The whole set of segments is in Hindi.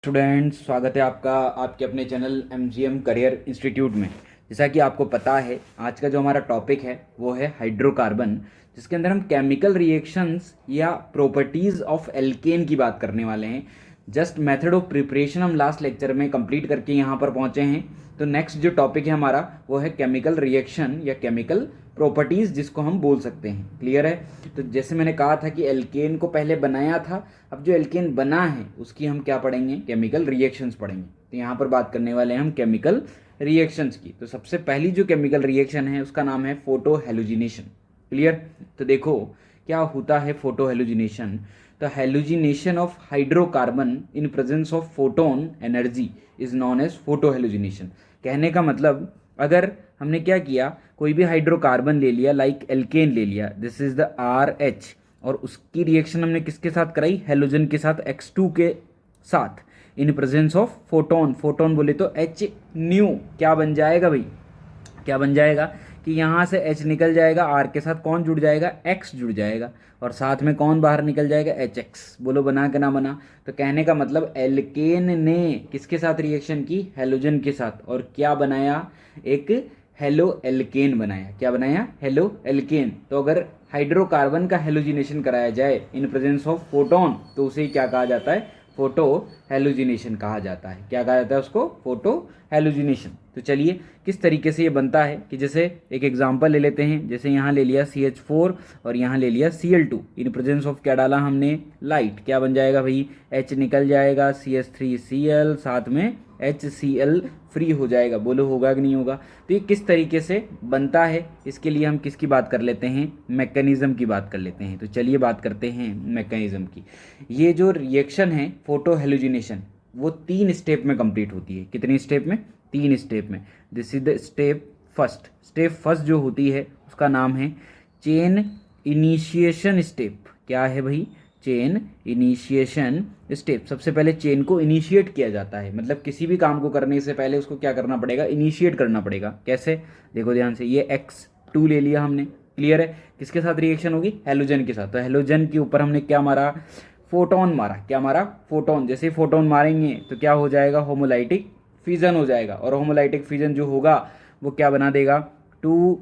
स्टूडेंट्स, स्वागत है आपका आपके अपने चैनल MGM करियर इंस्टीट्यूट में। जैसा कि आपको पता है, आज का जो हमारा टॉपिक है वो है हाइड्रोकार्बन, जिसके अंदर हम केमिकल रिएक्शंस या प्रॉपर्टीज़ ऑफ एल्केन की बात करने वाले हैं। जस्ट मेथड ऑफ प्रिपरेशन हम लास्ट लेक्चर में कंप्लीट करके यहाँ पर पहुँचे हैं। तो नेक्स्ट जो टॉपिक है हमारा वो है केमिकल रिएक्शन या केमिकल प्रॉपर्टीज़, जिसको हम बोल सकते हैं। क्लियर है? तो जैसे मैंने कहा था कि एल्केन को पहले बनाया था, अब जो एल्केन बना है उसकी हम क्या पढ़ेंगे? केमिकल रिएक्शंस पढ़ेंगे। तो यहाँ पर बात करने वाले हैं हम केमिकल रिएक्शंस की। तो सबसे पहली जो केमिकल रिएक्शन है उसका नाम है फोटो हेलोजिनेशन। क्लियर? तो देखो क्या होता है फोटो हेलोजिनेशन। तो halogenation of hydrocarbon in presence of photon energy is known as photo halogenation. कहने का मतलब, अगर हमने क्या किया, कोई भी हाइड्रोकार्बन ले लिया, लाइक एल्केन ले लिया, दिस इज द RH, और उसकी रिएक्शन हमने किसके साथ कराई? हेलोजन के साथ, X2 के साथ, इन प्रेजेंस ऑफ फोटोन। फोटोन बोले तो H न्यू क्या बन जाएगा भाई? क्या बन जाएगा कि यहाँ से H निकल जाएगा, R के साथ कौन जुड़ जाएगा? X जुड़ जाएगा, और साथ में कौन बाहर निकल जाएगा? HX। बोलो बना के ना बना? तो कहने का मतलब एल्केन ने किसके साथ रिएक्शन की? हेलोजन के साथ, और क्या बनाया? एक हेलो एल्केन बनाया। क्या बनाया? Halo alkane. तो अगर हाइड्रोकार्बन का हेलोजिनेशन कराया जाए इन प्रेजेंस ऑफ फोटोन, तो उसे क्या कहा जाता है? फोटो हेलोजिनेशन कहा जाता है। क्या कहा जाता है उसको? Photo halogenation. तो चलिए किस तरीके से ये बनता है कि जैसे एक एग्जांपल ले लेते हैं। जैसे यहाँ ले लिया CH4 और यहाँ ले लिया Cl2, इन प्रेजेंस ऑफ क्या डाला हमने? लाइट। क्या बन जाएगा भाई? H निकल जाएगा, CH3Cl, साथ में HCl फ्री हो जाएगा। बोलो होगा कि नहीं होगा? तो ये किस तरीके से बनता है, इसके लिए हम किसकी बात कर लेते हैं? मैकेनिज्म की बात कर लेते हैं। तो चलिए बात करते हैं मैकेनिज्म की। ये जो रिएक्शन है फोटो हेलोजिनेशन, वो 3 स्टेप में कंप्लीट होती है। कितने स्टेप में? 3 स्टेप में। This is the step first. Step first जो होती है उसका नाम है चेन इनिशिएशन स्टेप। क्या है भाई? Chain initiation step. सबसे पहले चेन को इनिशिएट किया जाता है, मतलब किसी भी काम को करने से पहले उसको क्या करना पड़ेगा? इनिशिएट करना पड़ेगा। कैसे? देखो ध्यान से, ये X2 ले लिया हमने। क्लियर है? किसके साथ रिएक्शन होगी? हेलोजन के साथ। तो हेलोजन के ऊपर हमने क्या मारा? फोटोन मारा। क्या मारा? फोटोन। जैसे ही फोटोन मारेंगे तो क्या हो जाएगा? होमोलाइटिक फिजन हो जाएगा, और होमोलाइटिक फिजन जो होगा वो क्या बना देगा? 2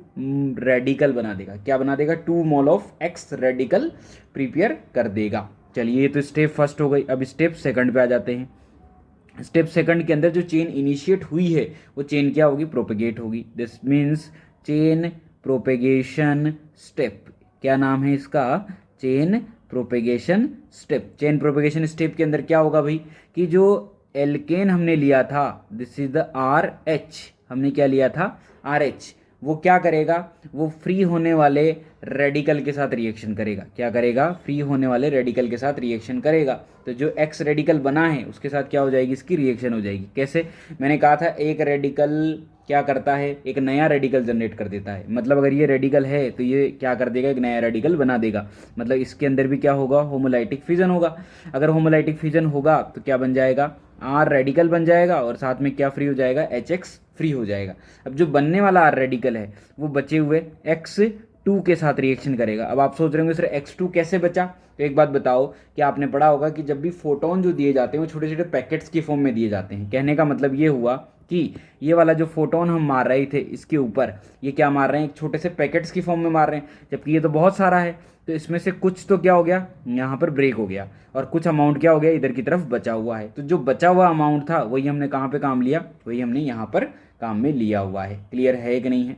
रेडिकल बना देगा। क्या बना देगा? 2 mole of X radical prepare कर देगा। चलिए, ये तो स्टेप फर्स्ट हो गई। अब स्टेप सेकंड पे आ जाते हैं। स्टेप सेकंड के अंदर जो चेन इनिशिएट हुई है वो चेन क्या होगी? प्रोपेगेट होगी। This means chain propagation step. क्या नाम है इसका? Chain propagation step. Chain propagation step के अंदर क्या होगा भाई कि जो एल्केन हमने लिया था, दिस इज द RH, हमने क्या लिया था? RH। वो क्या करेगा? वो फ्री होने वाले रेडिकल के साथ रिएक्शन करेगा। क्या करेगा? फ्री होने वाले रेडिकल के साथ रिएक्शन करेगा। तो जो X रेडिकल बना है उसके साथ क्या हो जाएगी? इसकी रिएक्शन हो जाएगी। कैसे? मैंने कहा था एक रेडिकल क्या करता है? एक नया रेडिकल जनरेट कर देता है। मतलब अगर ये रेडिकल है तो ये क्या कर देगा? एक नया रेडिकल बना देगा। मतलब इसके अंदर भी क्या होगा? होमोलाइटिक फिजन होगा। अगर होमोलाइटिक फिजन होगा तो क्या बन जाएगा? R रेडिकल बन जाएगा, और साथ में क्या फ्री हो जाएगा? HX फ्री हो जाएगा। अब जो बनने वाला R रेडिकल है वो बचे हुए X2 के साथ रिएक्शन करेगा। अब आप सोच रहे होंगे सर X2 कैसे बचा? तो एक बात बताओ कि आपने पढ़ा होगा कि जब भी फोटोन जो दिए जाते हैं वो छोटे छोटे पैकेट्स की फॉर्म में दिए जाते हैं। कहने का मतलब ये हुआ कि ये वाला जो फोटोन हम मार रहे थे इसके ऊपर, ये क्या मार रहे हैं? एक छोटे से पैकेट्स की फॉर्म में मार रहे हैं, जबकि ये तो बहुत सारा है। तो इसमें से कुछ तो क्या हो गया? यहाँ पर ब्रेक हो गया, और कुछ अमाउंट क्या हो गया? इधर की तरफ बचा हुआ है। तो जो बचा हुआ अमाउंट था वही हमने कहाँ पे काम लिया? वही हमने यहाँ पर काम में लिया हुआ है। क्लियर है कि नहीं है?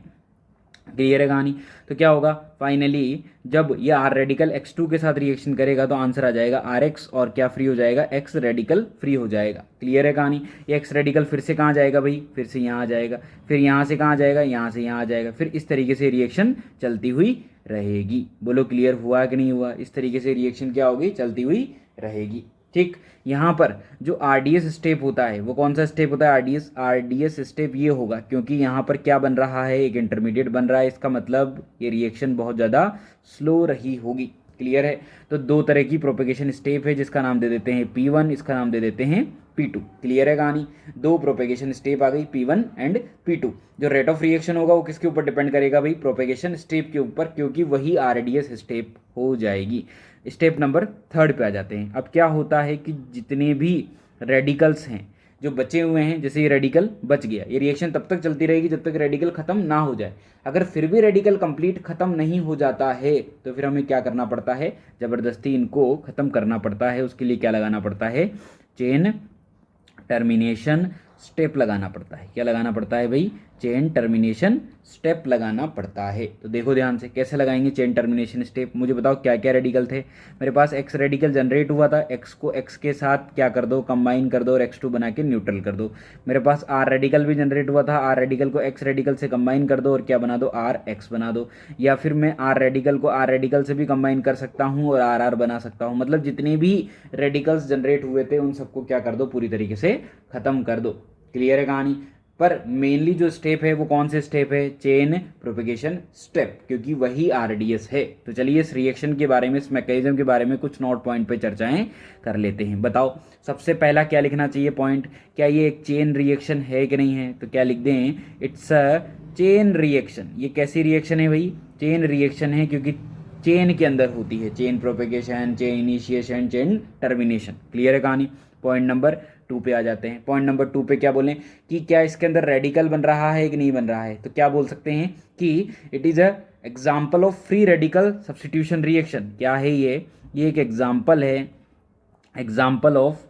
क्लियर है कहानी? तो क्या होगा फाइनली? जब ये R रेडिकल X2 के साथ रिएक्शन करेगा तो आंसर आ जाएगा RX, और क्या फ्री हो जाएगा? X रेडिकल फ्री हो जाएगा। क्लियर है कहानी? ये X रेडिकल फिर से कहाँ जाएगा भाई? फिर से यहाँ आ जाएगा। फिर यहाँ से कहाँ जाएगा? यहाँ से यहाँ आ जाएगा। फिर इस तरीके से रिएक्शन चलती हुई रहेगी। बोलो क्लियर हुआ कि नहीं हुआ? इस तरीके से रिएक्शन क्या होगी? चलती हुई रहेगी। ठीक, यहाँ पर जो RDS स्टेप होता है वो कौन सा स्टेप होता है? RDS स्टेप ये होगा, क्योंकि यहाँ पर क्या बन रहा है? एक इंटरमीडिएट बन रहा है। इसका मतलब ये रिएक्शन बहुत ज़्यादा स्लो रही होगी। क्लियर है? तो 2 तरह की प्रोपेगेशन स्टेप है, जिसका नाम दे देते हैं P1, इसका नाम दे देते हैं P2। क्लियर है कहानी? 2 प्रोपेगेशन स्टेप आ गई, P1 एंड P2। जो रेट ऑफ रिएक्शन होगा वो किसके ऊपर डिपेंड करेगा भाई? प्रोपेगेशन स्टेप के ऊपर, क्योंकि वही RDS स्टेप हो जाएगी। स्टेप नंबर 3 पे आ जाते हैं। अब क्या होता है कि जितने भी रेडिकल्स हैं जो बचे हुए हैं, जैसे ये रेडिकल बच गया, ये रिएक्शन तब तक चलती रहेगी जब तक रेडिकल ख़त्म ना हो जाए। अगर फिर भी रेडिकल कंप्लीट ख़त्म नहीं हो जाता है तो फिर हमें क्या करना पड़ता है, ज़बरदस्ती इनको ख़त्म करना पड़ता है। उसके लिए क्या लगाना पड़ता है, चेन टर्मिनेशन स्टेप लगाना पड़ता है। क्या लगाना पड़ता है भाई, चेन टर्मिनेशन स्टेप लगाना पड़ता है। तो देखो ध्यान से कैसे लगाएंगे चेन टर्मिनेशन स्टेप। मुझे बताओ क्या क्या रेडिकल थे। मेरे पास एक्स रेडिकल जनरेट हुआ था, एक्स को एक्स के साथ क्या कर दो, कंबाइन कर दो और x2 बना के न्यूट्रल कर दो। मेरे पास आर रेडिकल भी जनरेट हुआ था, आर रेडिकल को एक्स रेडिकल से कंबाइन कर दो और क्या बना दो, आर एक्स बना दो। या फिर मैं आर रेडिकल को आर रेडिकल से भी कंबाइन कर सकता हूँ और आर आर बना सकता हूँ। मतलब जितने भी रेडिकल्स जनरेट हुए थे उन सबको क्या कर दो, पूरी तरीके से ख़त्म कर दो। क्लियर है कहानी। पर मेनली जो स्टेप है वो कौन से स्टेप है, चेन प्रोपेगेशन स्टेप, क्योंकि वही आरडीएस है। तो चलिए इस रिएक्शन के बारे में, इस मैकेनिज्म के बारे में कुछ नोट पॉइंट पे चर्चाएं कर लेते हैं। बताओ सबसे पहला क्या लिखना चाहिए पॉइंट, क्या ये एक चेन रिएक्शन है कि नहीं है। तो क्या लिख दें, इट्स अ चेन रिएक्शन। ये कैसी रिएक्शन है भाई, चेन रिएक्शन है, क्योंकि चेन के अंदर होती है, chain propagation, chain initiation, chain termination. Clear है कहानी। पॉइंट नंबर 2 पे आ जाते हैं। पॉइंट नंबर 2 पे क्या बोलें कि क्या इसके अंदर रेडिकल बन रहा है कि नहीं बन रहा है। तो क्या बोल सकते हैं कि it is a example of free radical substitution reaction. क्या है ये एक एग्जाम्पल है, example of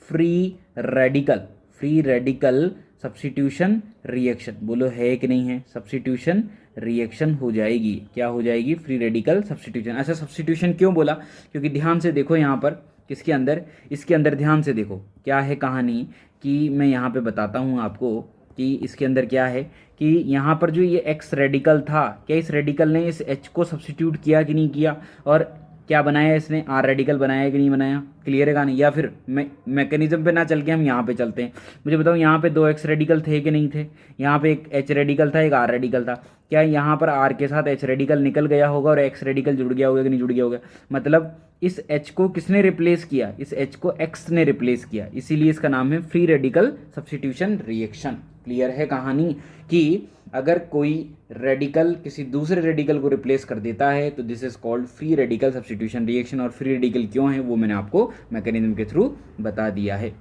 free radical substitution reaction. बोलो है कि नहीं है, सब्स्टिट्यूशन रिएक्शन हो जाएगी। क्या हो जाएगी, फ्री रेडिकल सब्स्टिट्यूशन। ऐसा सब्स्टिट्यूशन क्यों बोला, क्योंकि ध्यान से देखो यहाँ पर किसके अंदर, इसके अंदर ध्यान से देखो क्या है कहानी, कि मैं यहाँ पे बताता हूँ आपको कि इसके अंदर क्या है, कि यहाँ पर जो ये एक्स रेडिकल था, क्या इस रेडिकल ने इस एच को सब्स्टिट्यूट किया कि नहीं किया, और क्या बनाया इसने, आर रेडिकल बनाया कि नहीं बनाया। क्लियर है कहानी। या फिर मैकेनिज्म पे ना चल के हम यहाँ पे चलते हैं। मुझे बताओ यहाँ पे 2 एक्स रेडिकल थे कि नहीं थे, यहाँ पे एक एच रेडिकल था, एक आर रेडिकल था। क्या यहाँ पर आर के साथ एच रेडिकल निकल गया होगा और एक्स रेडिकल जुड़ गया होगा कि नहीं जुड़ गया होगा। मतलब इस एच को किसने रिप्लेस किया, इस एच को एक्स ने रिप्लेस किया, इसीलिए इसका नाम है free radical substitution reaction. Clear है कहानी, कि अगर कोई रेडिकल किसी दूसरे रेडिकल को रिप्लेस कर देता है तो this is called free radical substitution reaction. और फ्री रेडिकल क्यों है वो मैंने आपको मैकेनिज्म के थ्रू बता दिया है।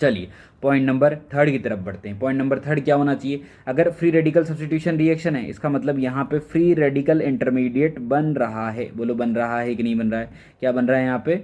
चलिए पॉइंट नंबर 3 की तरफ बढ़ते हैं। पॉइंट नंबर 3 क्या होना चाहिए, अगर फ्री रेडिकल सब्स्टिट्यूशन रिएक्शन है इसका मतलब यहाँ पे फ्री रेडिकल इंटरमीडिएट बन रहा है। बोलो बन रहा है कि नहीं बन रहा है। क्या बन रहा है यहाँ पे,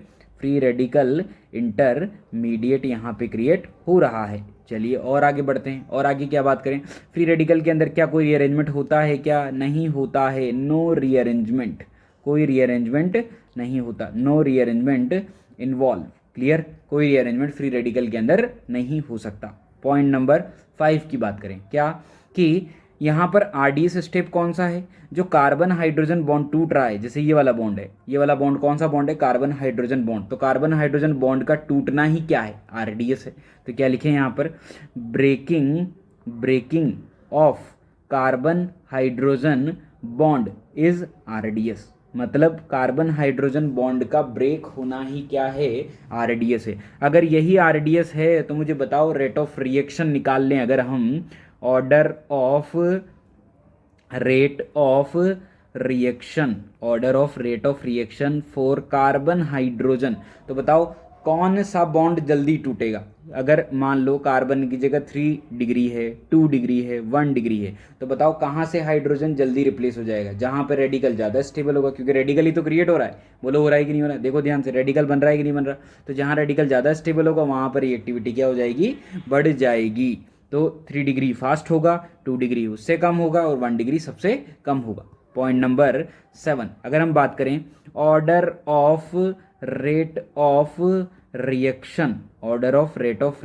फ्री रेडिकल इंटरमीडिएट यहाँ पे क्रिएट हो रहा है। चलिए और आगे बढ़ते हैं, और आगे क्या बात करें, फ्री रेडिकल के अंदर क्या कोई रीअरेंजमेंट होता है, क्या नहीं होता है, नो रीअरेंजमेंट, कोई रीअरेंजमेंट नहीं होता, नो रीअरेंजमेंट इन्वॉल्व। क्लियर, कोई रीअरेंजमेंट फ्री रेडिकल के अंदर नहीं हो सकता। पॉइंट नंबर 5 की बात करें, क्या कि यहाँ पर आरडीएस स्टेप कौन सा है, जो कार्बन हाइड्रोजन बॉन्ड टूट रहा है। जैसे ये वाला बॉन्ड है, ये वाला बॉन्ड कौन सा बॉन्ड है, कार्बन हाइड्रोजन बॉन्ड। तो कार्बन हाइड्रोजन बॉन्ड का टूटना ही क्या है, आरडीएस है। तो क्या लिखें यहाँ पर, breaking of carbon hydrogen bond is RDS. मतलब कार्बन हाइड्रोजन बॉन्ड का ब्रेक होना ही क्या है, आरडीएस है। अगर यही आरडीएस है तो मुझे बताओ रेट ऑफ रिएक्शन निकाल लें अगर हम, order of rate of reaction for carbon hydrogen. तो बताओ कौन सा बॉन्ड जल्दी टूटेगा। अगर मान लो कार्बन की जगह 3 डिग्री है, 2 डिग्री है, 1 डिग्री है, तो बताओ कहाँ से हाइड्रोजन जल्दी रिप्लेस हो जाएगा, जहाँ पे रेडिकल ज़्यादा स्टेबल होगा, क्योंकि रेडिकल ही तो क्रिएट हो रहा है। बोलो हो रहा है कि नहीं हो रहा है, देखो ध्यान से, रेडिकल बन रहा है कि नहीं बन रहा। तो जहाँ रेडिकल ज़्यादा स्टेबल होगा वहाँ पर रिएक्टिविटी क्या हो जाएगी, बढ़ जाएगी। तो 3 डिग्री फास्ट होगा, 2 डिग्री उससे कम होगा और 1 डिग्री सबसे कम होगा। पॉइंट नंबर 7 अगर हम बात करें, order of rate of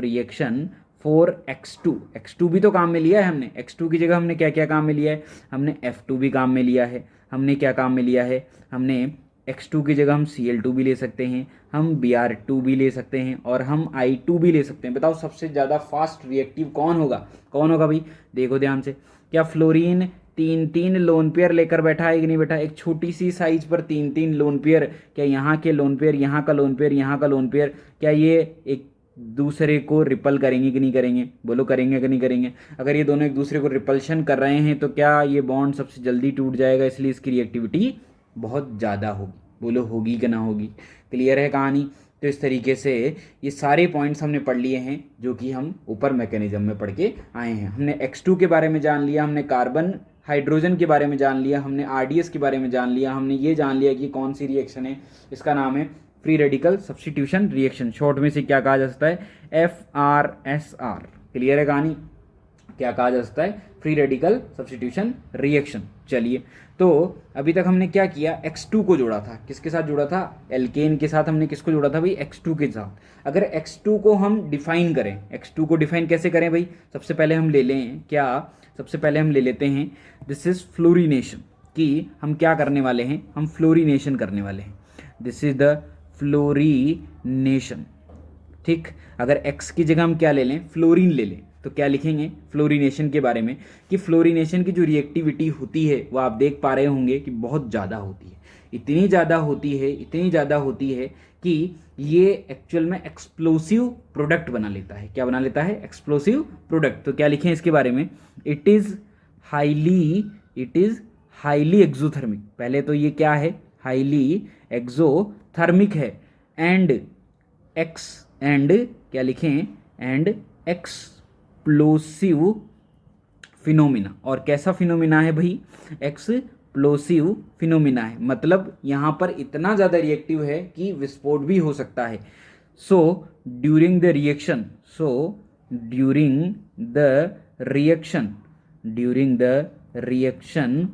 reaction for x2 भी तो काम में लिया है हमने। x2 की जगह हमने क्या क्या काम में लिया है, हमने f2 भी काम में लिया है। हमने क्या काम में लिया है, हमने x2 की जगह हम Cl2 भी ले सकते हैं, हम Br2 भी ले सकते हैं और हम I2 भी ले सकते हैं। बताओ सबसे ज़्यादा फास्ट रिएक्टिव कौन होगा भाई, देखो ध्यान से। क्या फ्लोरीन 3 लोन पेयर लेकर बैठा है कि नहीं बैठा, एक छोटी सी साइज पर 3 लोन पेयर। क्या यहाँ के लोन पेयर, यहाँ का लोन पेयर, यहाँ का लोन पेयर, क्या ये एक दूसरे को रिपल करेंगे कि नहीं करेंगे। बोलो करेंगे कि नहीं करेंगे। अगर ये दोनों एक दूसरे को रिपल्शन कर रहे हैं तो क्या ये बॉन्ड सबसे जल्दी टूट जाएगा, इसलिए इसकी रिएक्टिविटी बहुत ज़्यादा होगी। बोलो होगी कि ना होगी। क्लियर है कहानी। तो इस तरीके से ये सारे पॉइंट्स हमने पढ़ लिए हैं जो कि हम ऊपर मैकेनिज्म में पढ़ के आए हैं। हमने X2 के बारे में जान लिया, हमने कार्बन हाइड्रोजन के बारे में जान लिया, हमने RDS के बारे में जान लिया, हमने ये जान लिया कि कौन सी रिएक्शन है, इसका नाम है free radical substitution reaction, short में से क्या कहा जा सकता है, FRSR। क्लियर है कहानी, क्या कहा जा सकता है, फ्री रेडिकल सब्स्टिट्यूशन रिएक्शन। चलिए, तो अभी तक हमने क्या किया, X2 को जोड़ा था, किसके साथ जोड़ा था, एल्केन के साथ। हमने किसको जोड़ा था भाई, X2 के साथ। अगर X2 को हम डिफाइन करें, X2 को डिफाइन कैसे करें भाई, सबसे पहले हम ले लें क्या, सबसे पहले हम ले लेते हैं दिस इज फ्लोरीनेशन, कि हम क्या करने वाले हैं, हम फ्लोरीनेशन करने वाले हैं। दिस इज द फ्लोरीनेशन, ठीक। अगर X की जगह हम क्या ले लें, फ्लोरीन ले लें, तो क्या लिखेंगे फ्लोरीनेशन के बारे में, कि फ्लोरीनेशन की जो रिएक्टिविटी होती है वो आप देख पा रहे होंगे कि बहुत ज़्यादा होती है, इतनी ज़्यादा होती है, इतनी ज़्यादा होती है कि ये एक्चुअल में एक्सप्लोसिव प्रोडक्ट बना लेता है। क्या बना लेता है, एक्सप्लोसिव प्रोडक्ट। तो क्या लिखें इसके बारे में, इट इज़ हाईली एक्सोथर्मिक। पहले तो ये क्या है, हाईली एक्सोथर्मिक है, एंड क्या लिखें, एंड एक्सप्लोसिव फिनोमिना। और कैसा फिनोमिना है भाई, एक्सप्लोसिव फिनोमिना है, मतलब यहाँ पर इतना ज़्यादा रिएक्टिव है कि विस्फोट भी हो सकता है। So during the reaction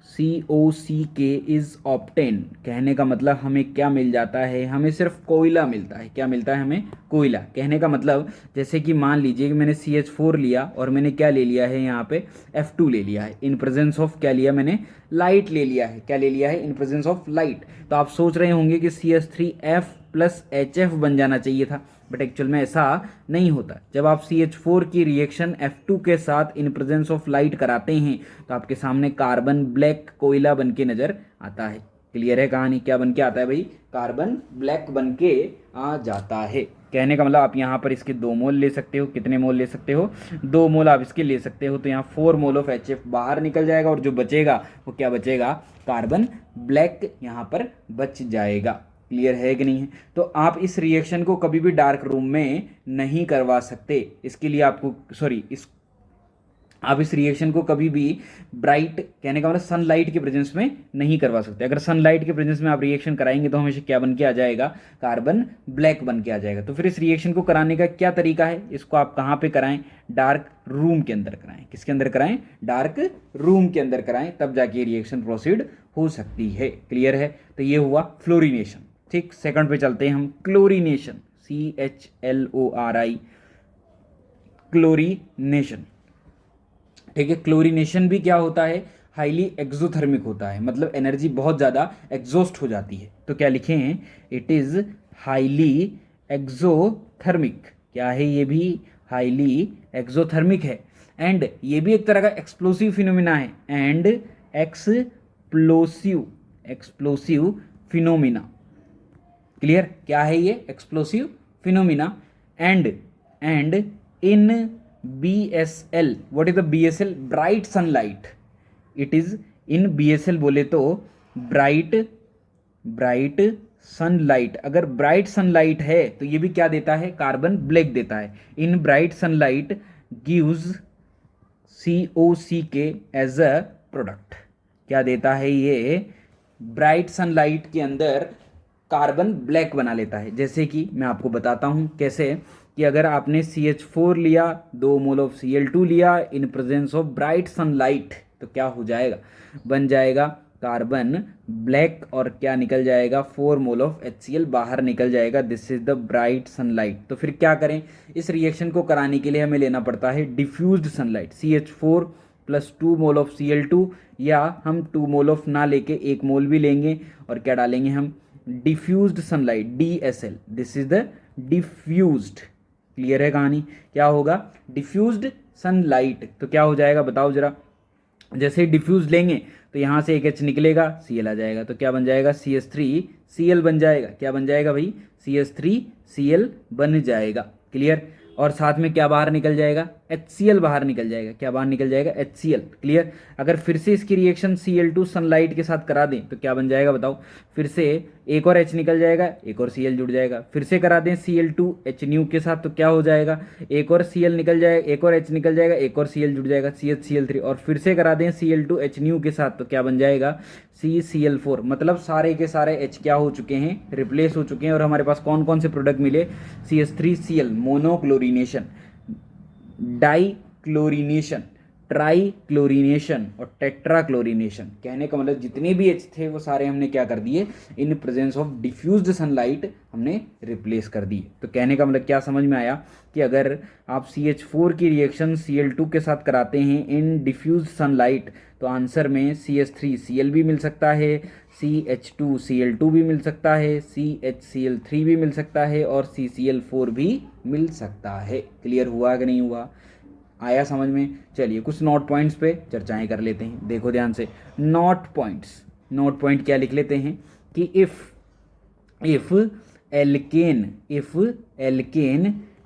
COCK is obtain. कहने का मतलब हमें क्या मिल जाता है, हमें सिर्फ कोयला मिलता है। क्या मिलता है हमें, कोयला। कहने का मतलब जैसे कि मान लीजिए कि मैंने CH4 लिया और मैंने क्या ले लिया है, यहाँ पे F2 ले लिया है, इन प्रेजेंस ऑफ क्या लिया मैंने, लाइट ले लिया है। क्या ले लिया है, इन प्रेजेंस ऑफ लाइट। तो आप सोच रहे होंगे कि CH3F प्लस HF बन जाना चाहिए था, बट एक्चुअल में ऐसा नहीं होता। जब आप CH4 की रिएक्शन F2 के साथ इन प्रेजेंस ऑफ लाइट कराते हैं तो आपके सामने कार्बन ब्लैक कोयला बन के नजर आता है। क्लियर है कहानी, क्या बन के आता है भाई, कार्बन ब्लैक बन के आ जाता है। कहने का मतलब आप यहाँ पर इसके 2 मोल ले सकते हो, कितने मोल ले सकते हो, 2 मोल आप इसके ले सकते हो। तो यहाँ 4 मोल ऑफ HF बाहर निकल जाएगा और जो बचेगा वो क्या बचेगा, कार्बन ब्लैक यहाँ पर बच जाएगा। क्लियर है कि नहीं है। तो आप इस रिएक्शन को कभी भी डार्क रूम में नहीं करवा सकते, इसके लिए आपको आप इस रिएक्शन को कभी भी ब्राइट, कहने का मतलब सनलाइट के प्रेजेंस में नहीं करवा सकते। अगर सनलाइट के प्रेजेंस में आप रिएक्शन कराएंगे तो हमेशा क्या बन के आ जाएगा, कार्बन ब्लैक बन के आ जाएगा। तो फिर इस रिएक्शन को कराने का क्या तरीका है, इसको आप कहाँ पे कराएं, डार्क रूम के अंदर कराएं। किसके अंदर कराएं, डार्क रूम के अंदर कराएं, तब जाके रिएक्शन प्रोसीड हो सकती है। क्लियर है। तो ये हुआ फ्लोरीनेशन, ठीक। सेकंड पे चलते हैं हम, क्लोरीनेशन, CHLORI, क्लोरीनेशन, ठीक है। क्लोरीनेशन भी क्या होता है, हाईली एक्सोथर्मिक होता है, मतलब एनर्जी बहुत ज़्यादा एग्जॉस्ट हो जाती है। तो क्या लिखे हैं, इट इज़ हाईली एक्सोथर्मिक। क्या है, ये भी हाईली एक्सोथर्मिक है, एंड ये भी एक तरह का एक्सप्लोसिव फिनोमिना है, एंड एक्सप्लोसिव फिनोमिना। क्लियर, क्या है ये, explosive phenomena. And in BSL, what is the BSL, bright sunlight. It is in BSL बोले तो ब्राइट सनलाइट। अगर ब्राइट सनलाइट है तो ये भी क्या देता है, कार्बन ब्लैक देता है। In bright sunlight gives COCK as a product. क्या देता है ये, ब्राइट सनलाइट के अंदर कार्बन ब्लैक बना लेता है। जैसे कि मैं आपको बताता हूँ कैसे, कि अगर आपने CH4 लिया, 2 मोल ऑफ Cl2 लिया इन प्रेजेंस ऑफ ब्राइट सनलाइट, तो क्या हो जाएगा, बन जाएगा कार्बन ब्लैक, और क्या निकल जाएगा, 4 मोल ऑफ HCl बाहर निकल जाएगा। This is the bright sunlight. तो फिर क्या करें, इस रिएक्शन को कराने के लिए हमें लेना पड़ता है diffused sunlight, CH4 plus 2 mole of Cl2, या हम 2 मोल ऑफ ना लेके 1 मोल भी लेंगे, और क्या डालेंगे हम, diffused sunlight, DSL। This is the diffused. Clear है कहानी, क्या होगा, डिफ्यूज्ड सनलाइट। तो क्या हो जाएगा बताओ जरा, जैसे डिफ्यूज लेंगे तो यहाँ से एक H निकलेगा, Cl आ जाएगा, तो क्या बन जाएगा, CH3Cl बन जाएगा। क्या बन जाएगा भाई, CH3Cl बन जाएगा। क्लियर। और साथ में क्या बाहर निकल जाएगा, HCl बाहर निकल जाएगा। क्या बाहर निकल जाएगा? HCl। क्लियर। अगर फिर से इसकी रिएक्शन Cl2 सनलाइट के साथ करा दें तो क्या बन जाएगा बताओ? फिर से एक और H निकल जाएगा, एक और Cl जुड़ जाएगा। फिर से करा दें Cl2 HNu के साथ तो क्या हो जाएगा? एक और Cl निकल जाएगा, एक और H निकल जाएगा, एक और Cl जुड़ जाएगा, CHCl3। और फिर से करा दें Cl2 HNu के साथ तो क्या बन जाएगा? CCl4। मतलब सारे के सारे H क्या हो चुके हैं? रिप्लेस हो चुके हैं। और हमारे पास कौन कौन से प्रोडक्ट मिले? CH3Cl monochlorination, di chlorination, tri chlorination और टेट्रा क्लोरिनेशन। कहने का मतलब जितने भी एच थे वो सारे हमने क्या कर दिए? इन प्रेजेंस ऑफ डिफ्यूज्ड सनलाइट हमने रिप्लेस कर दिए। तो कहने का मतलब क्या समझ में आया कि अगर आप CH4 की रिएक्शन Cl2 के साथ कराते हैं इन डिफ्यूज्ड सनलाइट तो आंसर में CH3Cl भी मिल सकता है, CH2Cl2 भी मिल सकता है, CHCl3 भी मिल सकता है और CCl4 भी मिल सकता है। क्लियर हुआ कि नहीं हुआ? आया समझ में? चलिए कुछ नोट पॉइंट्स पे चर्चाएं कर लेते हैं। देखो ध्यान से नोट पॉइंट्स। नोट पॉइंट क्या लिख लेते हैं कि if alkane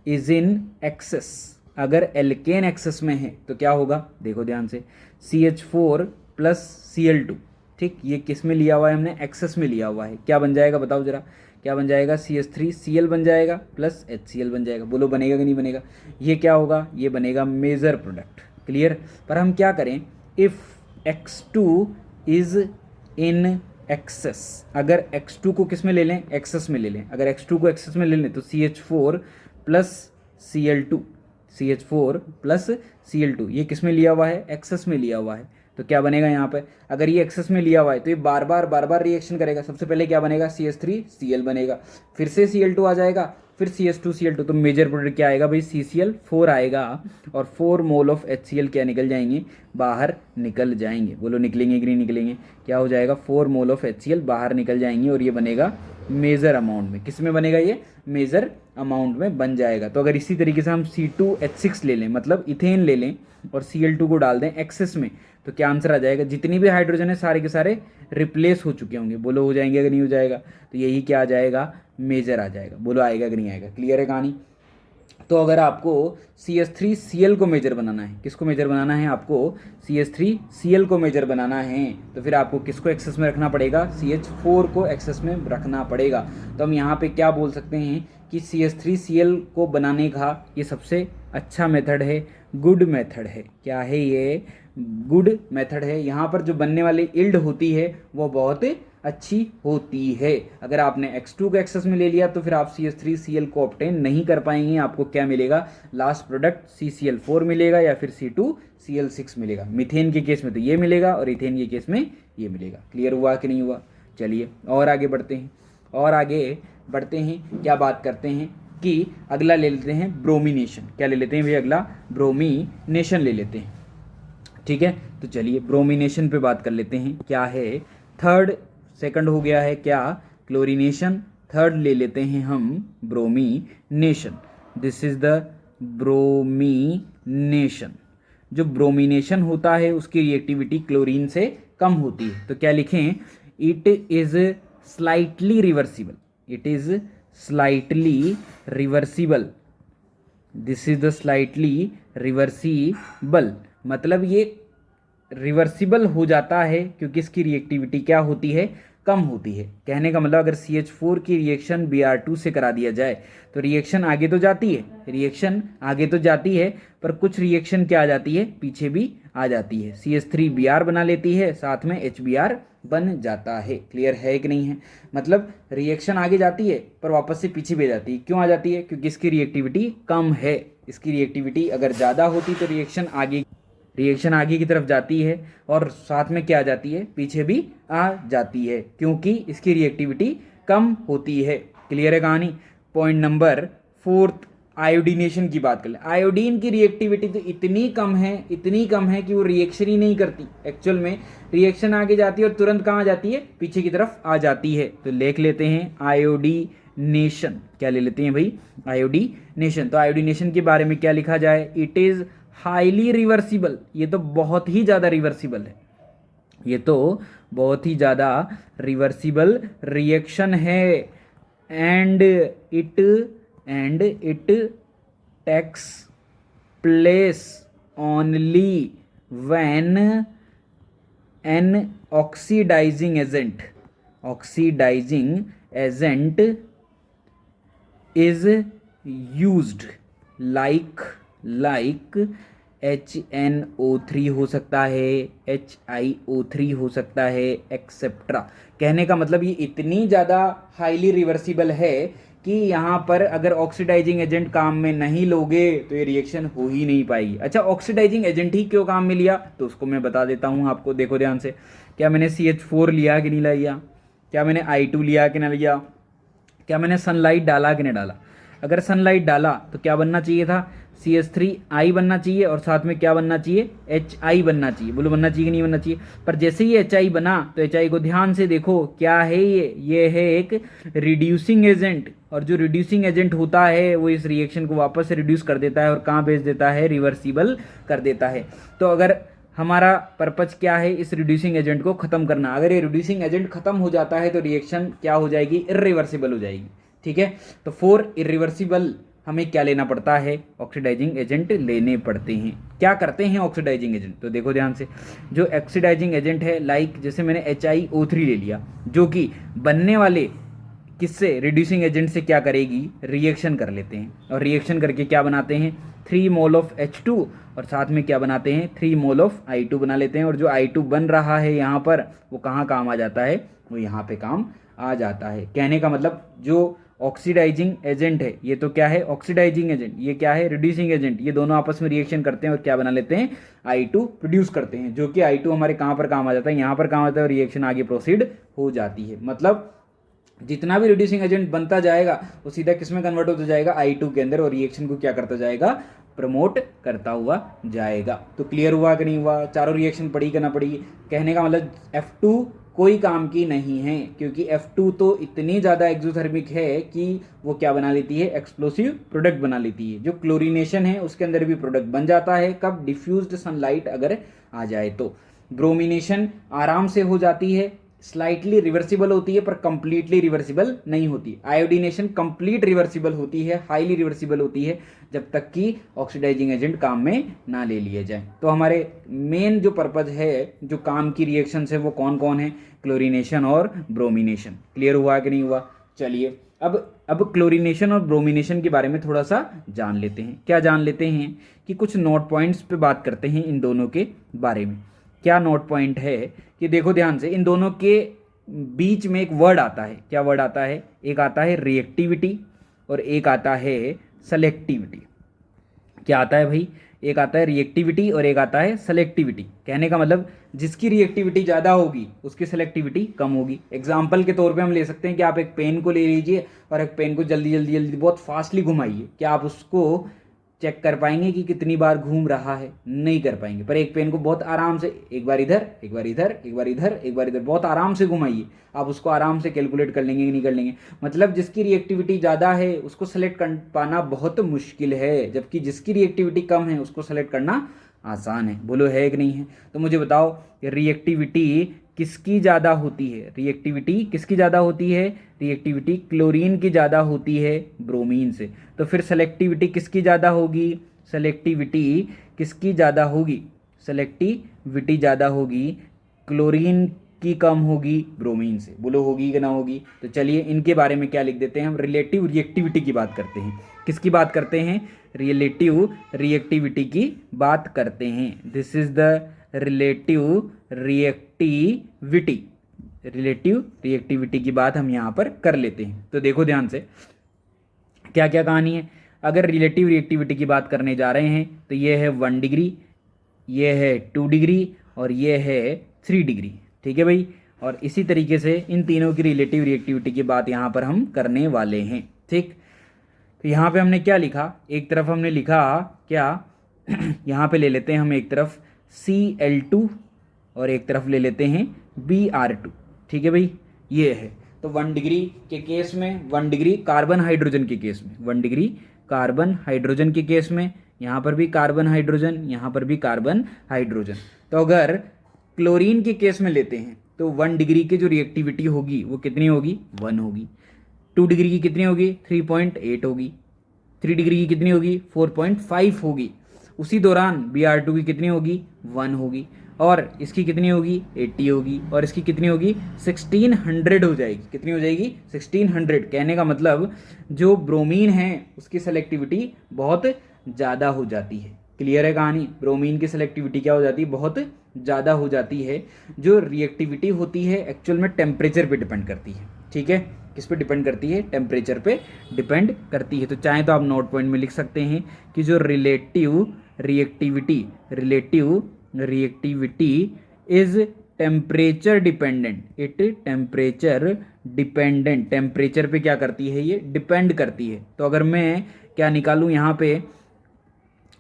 is in excess, अगर एल्केन एक्सेस में है तो क्या होगा? देखो ध्यान से CH4 प्लस Cl2, ठीक, ये किस में लिया हुआ है हमने? एक्सेस में लिया हुआ है। क्या बन जाएगा बताओ जरा? क्या बन जाएगा? CH3Cl बन जाएगा प्लस HCl बन जाएगा। बोलो बनेगा कि नहीं बनेगा? ये क्या होगा? ये बनेगा मेजर प्रोडक्ट। क्लियर। पर हम क्या करें? If X2 is in excess, अगर X2 को किस में ले लें? एक्सेस में ले लें। अगर X2 को एक्सेस में ले लें तो CH4 plus Cl2, CH4 plus Cl2 ये किस में लिया हुआ है? एक्सेस में लिया हुआ है। तो क्या बनेगा यहाँ पे? अगर ये एक्सेस में लिया हुआ है तो ये बार बार रिएक्शन करेगा। सबसे पहले क्या बनेगा? CH3Cl बनेगा, फिर से Cl2 आ जाएगा, फिर CH2Cl2। तो मेजर प्रोडक्ट क्या आएगा भाई? CCl4 आएगा और 4 मोल ऑफ HCl क्या निकल जाएंगे? बाहर निकल जाएंगे। बोलो निकलेंगे कि नहीं निकलेंगे? क्या हो जाएगा? 4 मोल ऑफ HCl बाहर निकल जाएंगे और ये बनेगा मेजर अमाउंट में। किस में बनेगा? ये मेजर अमाउंट में बन जाएगा। तो अगर इसी तरीके से हम C2H6 ले लें, मतलब इथेन ले लें और Cl2 को डाल दें एक्सेस में, तो क्या आंसर आ जाएगा? जितनी भी हाइड्रोजन है सारे के सारे रिप्लेस हो चुके होंगे। बोलो हो जाएंगे अगर नहीं हो जाएगा? तो यही क्या आ जाएगा? मेजर आ जाएगा। बोलो आएगा कि नहीं आएगा? क्लियर है कहानी? तो अगर आपको CH3Cl को मेजर बनाना है, किसको मेजर बनाना है? आपको CH3Cl को मेजर बनाना है तो फिर आपको किसको एक्सेस में रखना पड़ेगा? CH4 को एक्सेस में रखना पड़ेगा। तो हम यहाँ पे क्या बोल सकते हैं कि CH3Cl को बनाने का ये सबसे अच्छा मेथड है, गुड मेथड है। क्या है ये? गुड मेथड है। यहाँ पर जो बनने वाली इल्ड होती है वो बहुत अच्छी होती है। अगर आपने X2 को एक्सेस में ले लिया तो फिर आप CH3Cl को ऑब्टेन नहीं कर पाएंगे। आपको क्या मिलेगा? लास्ट प्रोडक्ट CCl4 मिलेगा या फिर C2Cl6 मिलेगा। मीथेन के केस में तो ये मिलेगा और इथेन के केस में ये मिलेगा। क्लियर हुआ कि नहीं हुआ? चलिए और आगे बढ़ते हैं। क्या बात करते हैं कि अगला ले लेते हैं ब्रोमिनेशन। क्या ले लेते हैं भाई? अगला ब्रोमिनेशन ले लेते हैं। ठीक है, तो चलिए ब्रोमिनेशन पे बात कर लेते हैं। क्या है? थर्ड, सेकंड हो गया है क्या? क्लोरिनेशन। थर्ड ले लेते हैं हम bromination. This is the bromination. जो ब्रोमिनेशन होता है उसकी रिएक्टिविटी क्लोरीन से कम होती है। तो क्या लिखें? It is slightly reversible. It is slightly reversible. This is the slightly reversible, मतलब ये रिवर्सिबल हो जाता है क्योंकि इसकी रिएक्टिविटी क्या होती है? कम होती है। कहने का मतलब अगर CH4 की रिएक्शन Br2 से करा दिया जाए तो रिएक्शन आगे तो जाती है, पर कुछ रिएक्शन क्या आ जाती है? पीछे भी आ जाती है। CH3Br बना लेती है, साथ में HBr बन जाता है। क्लियर है कि नहीं है? मतलब रिएक्शन आगे जाती है पर वापस से पीछे भी जाती है। क्यों आ जाती है? क्योंकि इसकी रिएक्टिविटी कम है। इसकी रिएक्टिविटी अगर ज़्यादा होती तो रिएक्शन आगे की तरफ जाती है और साथ में क्या आ जाती है? पीछे भी आ जाती है, क्योंकि इसकी रिएक्टिविटी कम होती है। क्लियर है कहानी? पॉइंट नंबर 4, आयोडीनेशन की बात कर ले। आयोडीन की रिएक्टिविटी तो इतनी कम है कि वो रिएक्शन ही नहीं करती। एक्चुअल में रिएक्शन आगे जाती है और तुरंत कहाँ जाती है? पीछे की तरफ आ जाती है। तो लिख लेते हैं आयोडीनेशन। क्या ले लेते हैं भाई? आयोडीनेशन। तो आयोडीनेशन के बारे में क्या लिखा जाए? It is highly reversible. ये तो बहुत ही ज़्यादा रिवर्सिबल रिएक्शन है। And it takes place only when an oxidizing agent is used, like HNO3 हो सकता है, HiO3 हो सकता है, एक्सेट्रा। कहने का मतलब ये इतनी ज़्यादा हाईली रिवर्सिबल है कि यहाँ पर अगर ऑक्सीडाइजिंग एजेंट काम में नहीं लोगे तो ये रिएक्शन हो ही नहीं पाएगी। अच्छा, ऑक्सीडाइजिंग एजेंट ही क्यों काम में लिया, तो उसको मैं बता देता हूँ आपको। देखो ध्यान से, क्या मैंने CH4 लिया कि नहीं लिया, क्या मैंने I2 लिया कि नहीं लिया, क्या मैंने सनलाइट डाला कि नहीं डाला। अगर सनलाइट डाला तो क्या बनना चाहिए था, CH3I बनना चाहिए, और साथ में क्या बनना चाहिए, HI बनना चाहिए। बोलो बनना चाहिए कि नहीं बनना चाहिए। पर जैसे ही HI बना तो HI को ध्यान से देखो, क्या है ये है एक रिड्यूसिंग एजेंट, और जो रिड्यूसिंग एजेंट होता है वो इस रिएक्शन को वापस से रिड्यूस कर देता है और कहाँ भेज देता है, रिवर्सिबल कर देता है। तो अगर हमारा पर्पज क्या है, इस रिड्यूसिंग एजेंट को खत्म करना, अगर ये रिड्यूसिंग एजेंट खत्म हो जाता है तो रिएक्शन क्या हो जाएगी, इर्रिवर्सिबल हो जाएगी। ठीक है, तो फॉर इर्रिवर्सिबल हमें क्या लेना पड़ता है, ऑक्सीडाइजिंग एजेंट लेने पड़ते हैं। क्या करते हैं ऑक्सीडाइजिंग एजेंट, तो देखो ध्यान से, जो ऑक्सीडाइजिंग एजेंट है, लाइक जैसे मैंने HiO3 ले लिया, जो कि बनने वाले किससे, रिड्यूसिंग एजेंट से क्या करेगी, रिएक्शन कर लेते हैं, और रिएक्शन करके क्या बनाते हैं, 3 मोल ऑफ H2, और साथ में क्या बनाते हैं, 3 मोल ऑफ I2 बना लेते हैं। और जो I2 बन रहा है यहाँ पर, वो कहाँ काम आ जाता है, वो यहाँ पे काम आ जाता है। कहने का मतलब जो ऑक्सीडाइजिंग एजेंट है, ये तो क्या है, ऑक्सीडाइजिंग एजेंट, ये क्या है, रिड्यूसिंग एजेंट, ये दोनों आपस में रिएक्शन करते हैं और क्या बना लेते हैं, I2 प्रोड्यूस करते हैं, जो कि I2 हमारे कहाँ पर काम आ जाता है, यहाँ पर काम आता है, और रिएक्शन आगे प्रोसीड हो जाती है। मतलब जितना भी रिड्यूसिंग एजेंट बनता जाएगा वो सीधा किस में कन्वर्ट होता जाएगा, I2 के अंदर, और रिएक्शन को क्या करता जाएगा, प्रमोट करता हुआ जाएगा। तो क्लियर हुआ कि नहीं हुआ, चारों रिएक्शन पड़ी कि ना पड़ी। कहने का मतलब F2 कोई काम की नहीं है, क्योंकि F2 तो इतनी ज़्यादा एक्सोथर्मिक है कि वो क्या बना लेती है, एक्सप्लोसिव प्रोडक्ट बना लेती है। जो क्लोरीनेशन है उसके अंदर भी प्रोडक्ट बन जाता है, कब, डिफ्यूज्ड सनलाइट अगर आ जाए तो। ब्रोमिनेशन आराम से हो जाती है, स्लाइटली रिवर्सिबल होती है, पर कंप्लीटली रिवर्सिबल नहीं होती। आयोडीनेशन कंप्लीट रिवर्सिबल होती है, हाईली रिवर्सिबल होती है, जब तक कि ऑक्सीडाइजिंग एजेंट काम में ना ले लिए जाए। तो हमारे मेन जो पर्पज है, जो काम की रिएक्शंस है, वो कौन कौन है, क्लोरीनेशन और ब्रोमिनेशन। क्लियर हुआ कि नहीं हुआ। चलिए अब क्लोरीनेशन और ब्रोमिनेशन के बारे में थोड़ा सा जान लेते हैं। क्या जान लेते हैं कि कुछ नोट पॉइंट्स पे बात करते हैं इन दोनों के बारे में। क्या नोट पॉइंट है कि देखो ध्यान से, इन दोनों के बीच में एक वर्ड आता है। क्या वर्ड आता है, एक आता है रिएक्टिविटी और एक आता है सेलेक्टिविटी। क्या आता है भाई, एक आता है रिएक्टिविटी और एक आता है सेलेक्टिविटी। कहने का मतलब जिसकी रिएक्टिविटी ज़्यादा होगी उसकी सेलेक्टिविटी कम होगी। एग्जाम्पल के तौर पे हम ले सकते हैं कि आप एक पेन को ले लीजिए और एक पेन को जल्दी जल्दी जल्दी बहुत फास्टली घुमाइए, क्या आप उसको चेक कर पाएंगे कि कितनी बार घूम रहा है, नहीं कर पाएंगे। पर एक पेन को बहुत आराम से एक बार इधर एक बार इधर एक बार इधर एक बार इधर बहुत आराम से घुमाइए, आप उसको आराम से कैलकुलेट कर लेंगे कि नहीं कर लेंगे। मतलब जिसकी रिएक्टिविटी ज़्यादा है उसको सेलेक्ट कर पाना बहुत मुश्किल है, जबकि जिसकी रिएक्टिविटी कम है उसको सेलेक्ट करना आसान है। बोलो है कि नहीं है। तो मुझे बताओ रिएक्टिविटी किसकी ज़्यादा होती है, रिएक्टिविटी किसकी ज़्यादा होती है, रिएक्टिविटी क्लोरीन की ज़्यादा होती है ब्रोमीन से। तो फिर सेलेक्टिविटी किसकी ज़्यादा होगी, सेलेक्टिविटी किसकी ज़्यादा होगी, सेलेक्टिविटी ज़्यादा होगी क्लोरीन की कम होगी ब्रोमीन से। बोलो होगी कि ना होगी। तो चलिए इनके बारे में क्या लिख देते हैं, हम रिलेटिव रिएक्टिविटी की बात करते हैं। किसकी बात करते हैं, रिलेटिव रिएक्टिविटी की बात करते हैं। This is the relative reactivity, relative reactivity की बात हम यहाँ पर कर लेते हैं। तो देखो ध्यान से क्या क्या कहानी है। अगर रिलेटिव रिएक्टिविटी की बात करने जा रहे हैं तो ये है 1 डिग्री, ये है 2 डिग्री और ये है 3 डिग्री। ठीक है भाई। और इसी तरीके से इन तीनों की रिलेटिव रिएक्टिविटी की बात यहाँ पर हम करने वाले हैं। ठीक, तो यहाँ पे हमने क्या लिखा, एक तरफ हमने लिखा क्या यहाँ पे ले लेते हैं हम एक तरफ Cl2 और एक तरफ ले लेते हैं Br2। ठीक है भाई, ये है। तो 1 डिग्री के केस में, 1 डिग्री कार्बन हाइड्रोजन के केस में, 1 डिग्री कार्बन हाइड्रोजन के केस में, यहाँ पर भी कार्बन हाइड्रोजन, यहाँ पर भी कार्बन हाइड्रोजन। तो अगर क्लोरीन के केस में लेते हैं तो 1 डिग्री की जो रिएक्टिविटी होगी वो कितनी होगी, 1 होगी। 2 डिग्री की कितनी होगी, 3.8 होगी। 3 डिग्री की कितनी होगी, 4.5 होगी। उसी दौरान Br2 की कितनी होगी 1 होगी, और इसकी कितनी होगी 80 होगी, और इसकी कितनी होगी 1600 हो जाएगी। कितनी हो जाएगी 1600। कहने का मतलब जो ब्रोमीन है उसकी सेलेक्टिविटी बहुत ज़्यादा हो जाती है। क्लियर है कहानी? ब्रोमीन की सेलेक्टिविटी क्या हो जाती है, बहुत ज़्यादा हो जाती है। जो रिएक्टिविटी होती है एक्चुअल में टेम्परेचर पे डिपेंड करती है। ठीक है, किस पे डिपेंड करती है, टेम्परेचर पे डिपेंड करती है। तो चाहे तो आप नोट पॉइंट में लिख सकते हैं कि जो relative reactivity is temperature dependent, it temperature dependent, temperature पे क्या करती है, ये डिपेंड करती है। तो अगर मैं क्या निकालूं यहाँ पे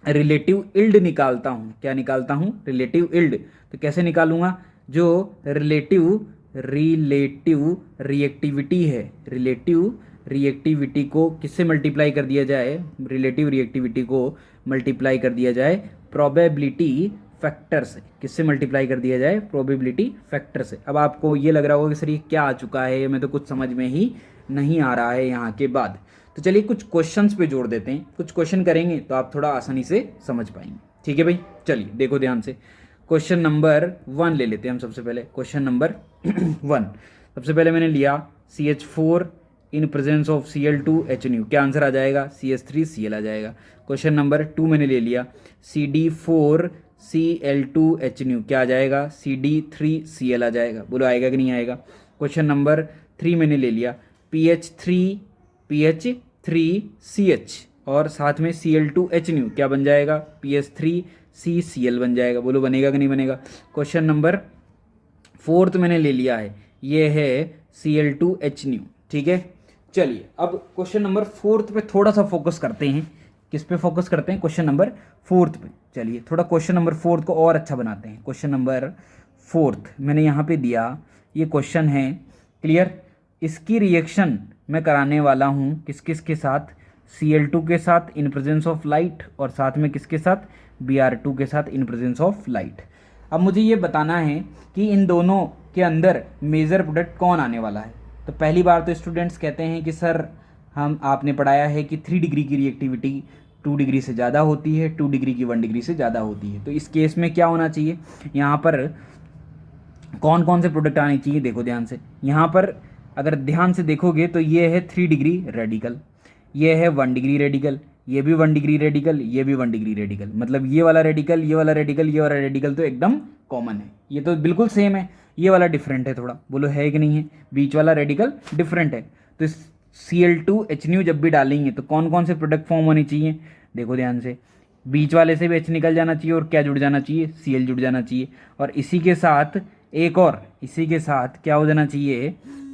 रिलेटिव इल्ड निकालता हूँ, क्या निकालता हूँ रिलेटिव इल्ड, तो कैसे निकालूंगा, जो रिलेटिव रिएक्टिविटी है, रिलेटिव रिएक्टिविटी को किससे मल्टीप्लाई कर दिया जाए, रिलेटिव रिएक्टिविटी को मल्टीप्लाई कर दिया जाए प्रोबेबिलिटी फैक्टर से। किससे मल्टीप्लाई कर दिया जाए, प्रोबेबिलिटी फैक्टर से। अब आपको ये लग रहा होगा कि सर ये क्या आ चुका है, मैं तो कुछ समझ में ही नहीं आ रहा है यहाँ के बाद। तो चलिए कुछ क्वेश्चंस पे जोड़ देते हैं, कुछ क्वेश्चन करेंगे तो आप थोड़ा आसानी से समझ पाएंगे। ठीक है भाई, चलिए देखो ध्यान से। क्वेश्चन नंबर 1 ले लेते हैं हम सबसे पहले। क्वेश्चन नंबर 1 सबसे पहले मैंने लिया CH4 in presence of Cl2HNu, क्या आंसर आ जाएगा, CH3Cl आ जाएगा। क्वेश्चन नंबर 2 मैंने ले लिया CD4Cl2HNu, क्या आ जाएगा, CD3Cl आ जाएगा। बोलो आएगा कि नहीं आएगा। क्वेश्चन नंबर 3 मैंने ले लिया PH3CH और साथ में Cl2HNu, क्या बन जाएगा, PH3CCl बन जाएगा। बोलो बनेगा कि नहीं बनेगा। क्वेश्चन नंबर 4 मैंने ले लिया है, ये है Cl2HNu। ठीक है, चलिए अब क्वेश्चन नंबर 4 पे थोड़ा सा फोकस करते हैं। किस पे फोकस करते हैं, क्वेश्चन नंबर 4 पे। चलिए थोड़ा क्वेश्चन नंबर 4 को और अच्छा बनाते हैं। क्वेश्चन नंबर 4 मैंने यहाँ पे दिया, ये क्वेश्चन है क्लियर। इसकी रिएक्शन मैं कराने वाला हूँ किस किस के साथ, Cl2 के साथ इन प्रेजेंस ऑफ लाइट, और साथ में किसके साथ, Br2 के साथ इन प्रेजेंस ऑफ लाइट। अब मुझे ये बताना है कि इन दोनों के अंदर मेजर प्रोडक्ट कौन आने वाला है। तो पहली बार तो स्टूडेंट्स कहते हैं कि सर आपने पढ़ाया है कि 3 डिग्री की रिएक्टिविटी 2 डिग्री से ज़्यादा होती है, 2 डिग्री की 1 डिग्री से ज़्यादा होती है। तो इस केस में क्या होना चाहिए, यहाँ पर कौन कौन से प्रोडक्ट आने चाहिए, देखो ध्यान से। यहाँ पर अगर ध्यान से देखोगे तो ये है 3 डिग्री रेडिकल, ये है 1 डिग्री रेडिकल, ये भी 1 डिग्री रेडिकल, ये भी 1 डिग्री रेडिकल। मतलब ये वाला रेडिकल, ये वाला रेडिकल, ये वाला रेडिकल तो एकदम कॉमन है, ये तो बिल्कुल सेम है। ये वाला डिफरेंट है थोड़ा, बोलो है कि नहीं है, बीच वाला रेडिकल डिफरेंट है। तो इस Cl2HNu जब भी डालेंगे तो कौन कौन से प्रोडक्ट फॉर्म होने चाहिए, देखो ध्यान से। बीच वाले से भी H निकल जाना चाहिए और क्या जुड़ जाना चाहिए, Cl जुड़ जाना चाहिए। और इसी के साथ एक और, इसी के साथ क्या हो जाना चाहिए